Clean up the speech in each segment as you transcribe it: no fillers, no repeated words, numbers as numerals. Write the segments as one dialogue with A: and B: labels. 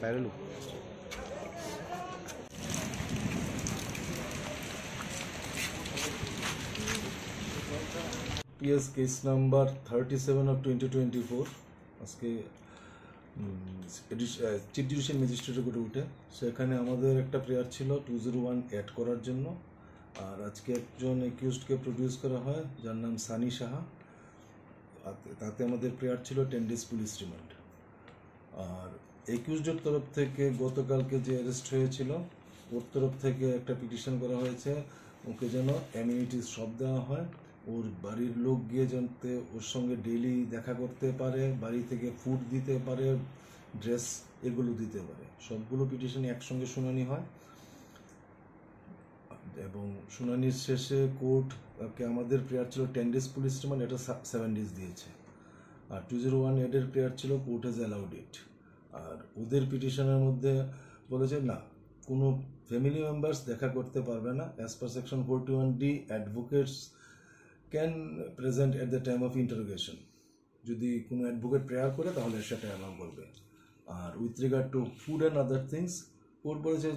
A: বাইরে লোক
B: PS case number 37 of 2024 আজকে চিফ জুডিশিয়াল ম্যাজিস্ট্রেটের কোর্টে উঠে সেখানে আমাদের একটা প্রেয়ার ছিল 201 অ্যাড করার জন্য। আর আজকে একজন অ্যাকিউজডকে প্রডিউস করা হয় যার নাম সানি সাহা। তাতে আমাদের প্রেয়ার ছিল 10 days পুলিশ রিমান্ড। আর অ্যাকিউজডের তরফ থেকে গতকালকে যে অ্যারেস্ট হয়েছিল ওর তরফ থেকে একটা পিটিশন করা হয়েছে ওকে যেন অ্যামিনিটিস সব দেওয়া হয়, ওর বাড়ির লোক গিয়ে যাতে ওর সঙ্গে ডেইলি দেখা করতে পারে, বাড়ি থেকে ফুড দিতে পারে, ড্রেস এগুলো দিতে পারে। সবগুলো পিটিশনে একসঙ্গে শুনানি হয় এবং শুনানির শেষে কোর্ট আমাদের প্রেয়ার ছিল 10 days পুলিশ রিমান্ড, এটা 7 days দিয়েছে। আর 201 এডের প্রেয়ার ছিল কোর্ট হ্যাজ অ্যালাউড ইট। আর ওদের পিটিশনের মধ্যে বলেছে না কোনো ফ্যামিলি মেম্বার্স দেখা করতে পারবে না। As per section 41D advocates can present at the time of interrogation. যদি কোনো অ্যাডভোকেট প্রেয়ার করে তাহলে সেটা অ্যালাউ করবে। আর with regard to food and other things court বলেছে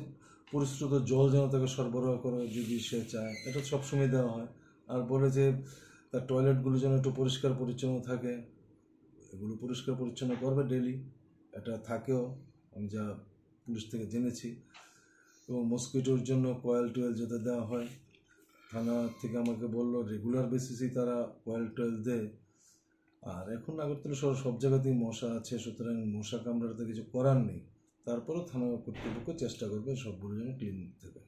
B: পরিশ্রুত জল যেন তাকে সরবরাহ করে যদি সে চায়, এটা সবসময় দেওয়া হয়। আর বলে যে তার টয়লেটগুলো যেন একটু পরিষ্কার পরিচ্ছন্ন থাকে, এগুলো পরিষ্কার পরিচ্ছন্ন করবে ডেলি, এটা থাকেও আমি যা পুলিশ থেকে জেনেছি। এবং মস্কিটোর জন্য কয়েল টয়েল যেতে দেওয়া হয়, থানা থেকে আমাকে বললো রেগুলার বেসিসেই তারা কয়েল টয়েল দেয়। আর এখন নাগরতলা শহর সব জায়গাতেই মশা আছে, সুতরাং মশা কামড়াতে কিছু করার নেই। তারপরেও থানা কর্তৃপক্ষ চেষ্টা করবে সবগুলো যেন ক্লিন থাকে।